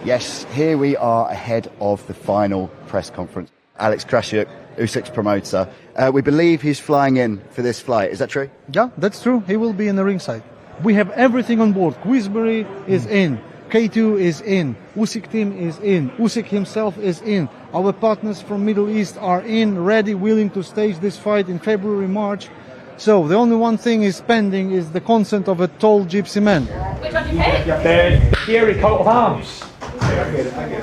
Yes, here we are ahead of the final press conference. Alex Krassyuk, Usyk's promoter. We believe he's flying in for this flight. Is that true? Yeah, that's true. He will be in the ringside. We have everything on board. Queensberry is in. K2 is in. Usyk team is in. Usyk himself is in. Our partners from Middle East are in, ready, willing to stage this fight in February, March. So the only one thing is pending is the consent of a tall gypsy man. Which one do you pick? The Fury coat of arms.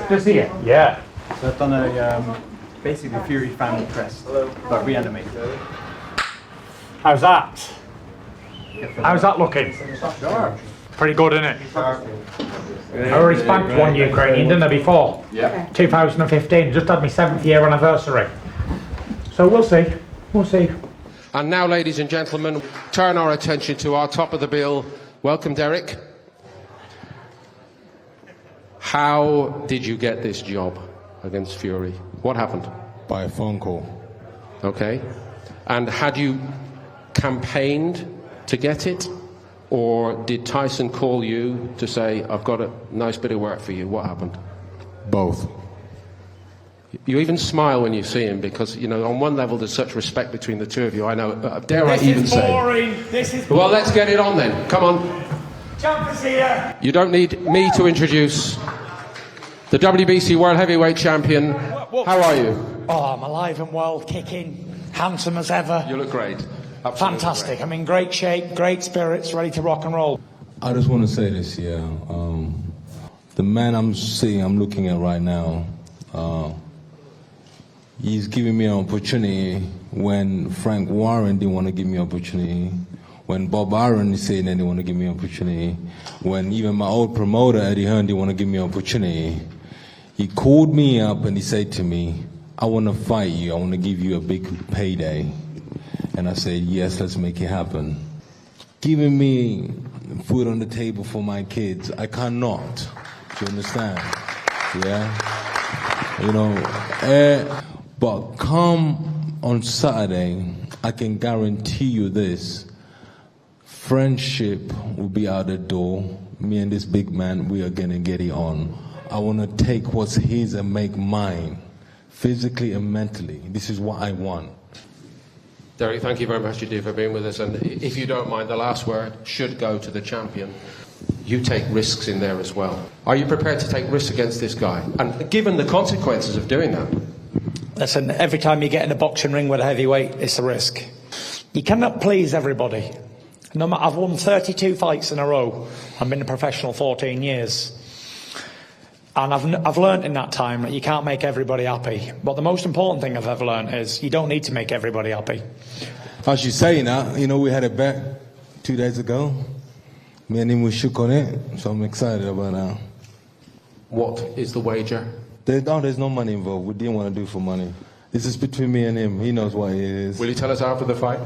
Does he? Yeah. So I've done a basically Fury family crest, but reanimated. How's that? How's that looking? Pretty good, isn't it? I already spanked one Ukrainian, didn't I, before? Yeah. 2015, just had my 7th year anniversary. So we'll see. We'll see. And now, ladies and gentlemen, turn our attention to our top of the bill. Welcome, Derek. How did you get this job against Fury? What happened? By a phone call. Okay. And had you campaigned to get it? Or did Tyson call you to say, I've got a nice bit of work for you? What happened? Both. You even smile when you see him because, you know, on one level there's such respect between the two of you. I know, dare I even say. This is boring. Well, let's get it on then. Come on. Champions here. You don't need me to introduce the WBC World Heavyweight Champion. How are you? Oh, I'm alive and well, kicking, handsome as ever. You look great. Absolutely Fantastic. great. I'm in great shape, great spirits, ready to rock and roll. I just want to say this, the man I'm looking at right now, he's giving me an opportunity when Frank Warren didn't want to give me an opportunity, when Bob Arum is saying they didn't want to give me an opportunity, when even my old promoter, Eddie Hearn, didn't want to give me an opportunity. He called me up and he said to me, I want to fight you, I want to give you a big payday. And I said, yes, let's make it happen. Giving me food on the table for my kids, I cannot. Do you understand? Yeah? You know, but come on Saturday, I can guarantee you this. Friendship will be out the door. Me and this big man, we are going to get it on. I want to take what's his and make mine, physically and mentally. This is what I want. Derek, thank you very much indeed for being with us. And if you don't mind, the last word should go to the champion. You take risks in there as well. Are you prepared to take risks against this guy? And given the consequences of doing that? Listen, every time you get in a boxing ring with a heavyweight, it's a risk. You cannot please everybody. No matter, I've won 32 fights in a row. I've been a professional 14 years. And I've learned in that time that you can't make everybody happy. But the most important thing I've ever learned is you don't need to make everybody happy. As you say now, you know, we had a bet 2 days ago. Me and him, we shook on it, so I'm excited about that. What is the wager? There's no money involved. We didn't want to do it for money. This is between me and him. He knows what it is. Will you tell us after the fight?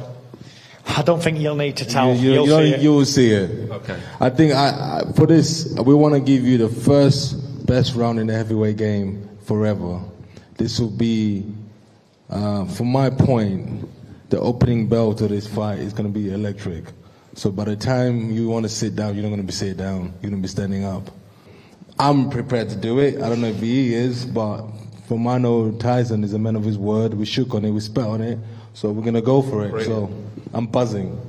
I don't think you'll need to tell. You'll see it. Okay. I think for this, we want to give you the first best round in the heavyweight game forever. This will be, from my point, the opening bell to this fight is going to be electric. So by the time you want to sit down, you're not going to be sitting down. You're going to be standing up. I'm prepared to do it. I don't know if he is, but from I know Tyson is a man of his word. We shook on it, we spat on it, so we're going to go for it. Brilliant. So I'm buzzing.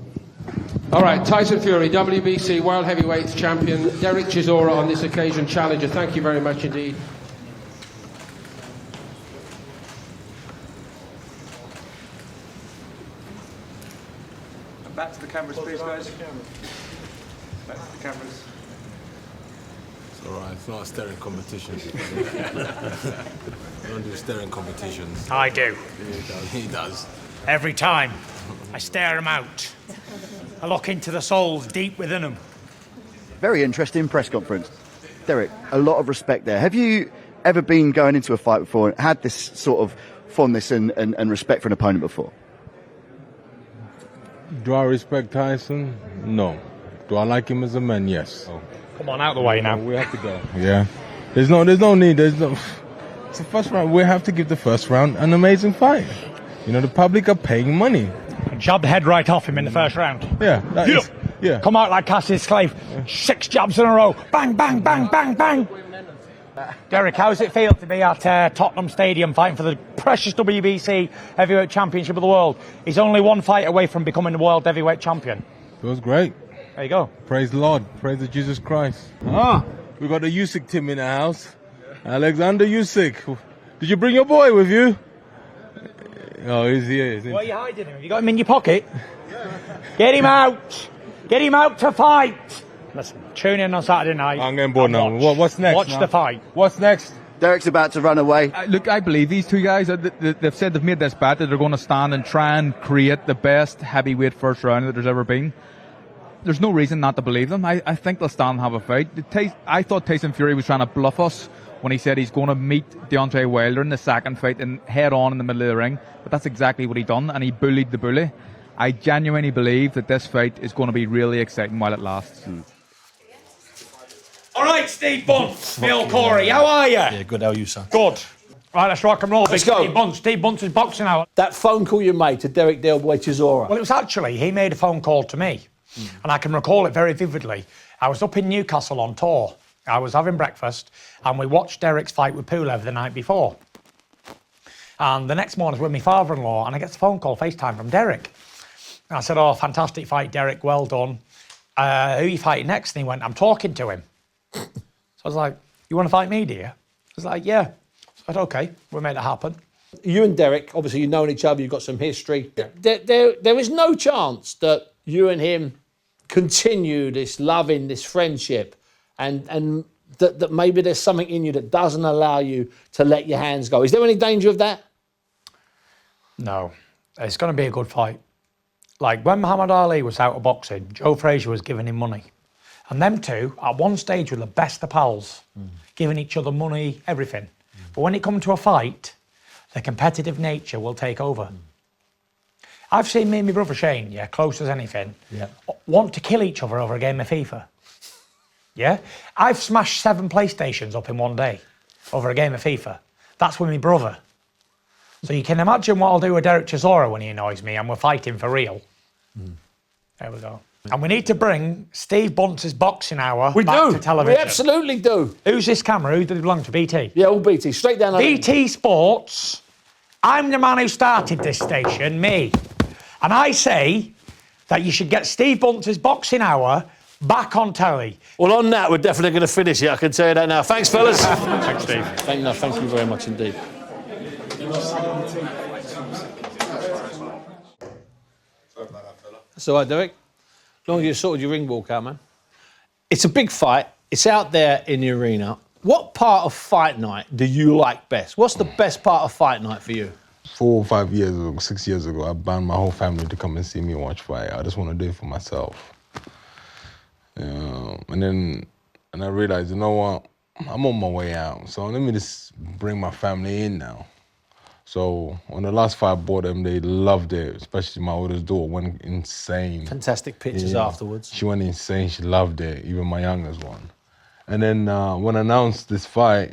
All right, Tyson Fury, WBC World Heavyweight Champion, Dereck Chisora on this occasion, challenger. Thank you very much indeed. Back to the cameras, please, guys. Back to the cameras. It's all right, it's not a staring competition. I don't do staring competitions. I do. He does. Every time. I stare them out. I look into the souls deep within them. Very interesting press conference. Derek, a lot of respect there. Have you ever been going into a fight before and had this sort of fondness and respect for an opponent before? Do I respect Tyson? No. Do I like him as a man? Yes. Oh. Come on, out of the way now. We have to go. Yeah. There's no need. It's the first round. We have to give the first round an amazing fight. You know, the public are paying money. Jabbed the head right off him in the first round. Yeah. Come out like Cassius Clay. 6 jabs in a row. Bang, bang, bang, bang, bang. Derek, how does it feel to be at Tottenham Stadium fighting for the precious WBC Heavyweight Championship of the world? He's only one fight away from becoming the World Heavyweight Champion. It was great. There you go. Praise the Lord. Praise the Jesus Christ. We got the Usyk team in the house. Alexander Usyk. Did you bring your boy with you? Oh, he's here. Why are you hiding him? Have you got him in your pocket? Get him out! Get him out to fight! Listen, tune in on Saturday night. I'm getting bored now. What's next? Watch the fight. What's next? Derek's about to run away. Look, I believe these two guys, they've said they've made this bet that they're going to stand and try and create the best heavyweight first round that there's ever been. There's no reason not to believe them. I think they'll stand and have a fight. I thought Tyson Fury was trying to bluff us when he said he's going to meet Deontay Wilder in the second fight and head on in the middle of the ring. But that's exactly what he done, and he bullied the bully. I genuinely believe that this fight is going to be really exciting while it lasts. All right, Steve Bunce, Phil Corey, how are you? Yeah, good. How are you, sir? Good. Right, let's rock and roll. Let's go. Steve Bunce. Steve Bunce's boxing hour. That phone call you made to Derek Chisora. Well, it was actually, he made a phone call to me, and I can recall it very vividly. I was up in Newcastle on tour. I was having breakfast, and we watched Derek's fight with Pulev the night before. And the next morning I was with my father-in-law, and I get a phone call, FaceTime from Derek. And I said, oh, fantastic fight, Derek, well done. Who are you fighting next? And he went, I'm talking to him. So I was like, you want to fight me, do you? I was like, yeah. So I said, okay, we'll make that happen. You and Derek, obviously you've known each other, you've got some history. There is no chance that you and him continue this loving, this friendship, and that maybe there's something in you that doesn't allow you to let your hands go. Is there any danger of that? No, it's going to be a good fight. Like when Muhammad Ali was out of boxing, Joe Frazier was giving him money. And them two, at one stage, were the best of pals, giving each other money, everything. But when it comes to a fight, the competitive nature will take over. I've seen me and my brother Shane, yeah, close as anything, want to kill each other over a game of FIFA. Yeah? I've smashed 7 PlayStations up in one day over a game of FIFA. That's with my brother. So you can imagine what I'll do with Derek Chisora when he annoys me and we're fighting for real. There we go. And we need to bring Steve Bunce's boxing hour back to television. We absolutely do. Who's this camera? Who does it belong to? BT? Yeah, all BT. Straight down the BT Sports. I'm the man who started this station, me. And I say that you should get Steve Bunce's boxing hour back on telly. Well, on that, we're definitely going to finish it. I can tell you that now. Thanks, fellas. Thanks, Steve. Thank you very much indeed. That's all right, Derek. As long as you sorted your ring walk out, man. It's a big fight. It's out there in the arena. What part of fight night do you like best? What's the best part of fight night for you? 4 or 5 years ago, 6 years ago, I banned my whole family to come and see me watch fight. I just want to do it for myself. And I realized, you know what? I'm on my way out. So let me just bring my family in now. So on the last fight I bought them, they loved it, especially my oldest daughter went insane. Fantastic pictures afterwards. She went insane, she loved it, even my youngest one. And then when I announced this fight,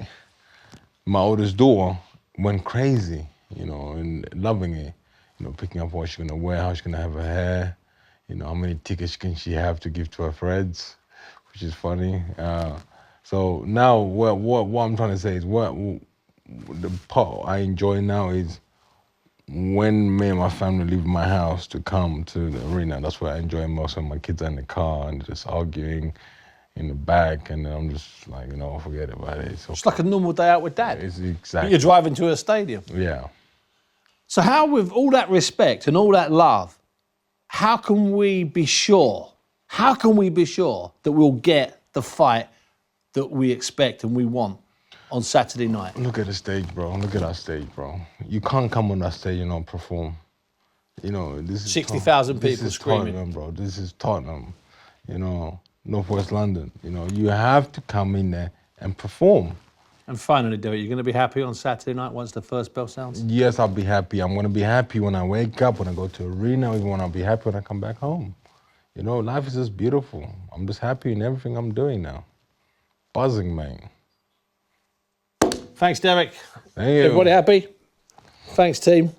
my oldest daughter went crazy, you know, and loving it. You know, picking up what she's gonna wear, how she's gonna have her hair, you know, how many tickets can she have to give to her friends, which is funny. So now what I'm trying to say is the part I enjoy now is when me and my family leave my house to come to the arena. That's where I enjoy most of my kids are in the car and just arguing in the back, and then I'm just like, you know, forget about it. So it's like a normal day out with Dad. It's exactly. You're driving to a stadium. Yeah. So how, with all that respect and all that love, how can we be sure? How can we be sure that we'll get the fight that we expect and we want on Saturday night? Look at the stage, bro. Look at our stage, bro. You can't come on that stage and not perform. You know, this is 60,000 people screaming. Tottenham, bro. This is Tottenham. You know, Northwest London. You know, you have to come in there and perform. And finally, Derek, you're going to be happy on Saturday night once the first bell sounds? Yes, I'll be happy. I'm going to be happy when I wake up, when I go to arena, even when I'll be happy when I come back home. You know, life is just beautiful. I'm just happy in everything I'm doing now. Buzzing, man. Thanks, Derek. Thank you. Everybody happy? Thanks, team.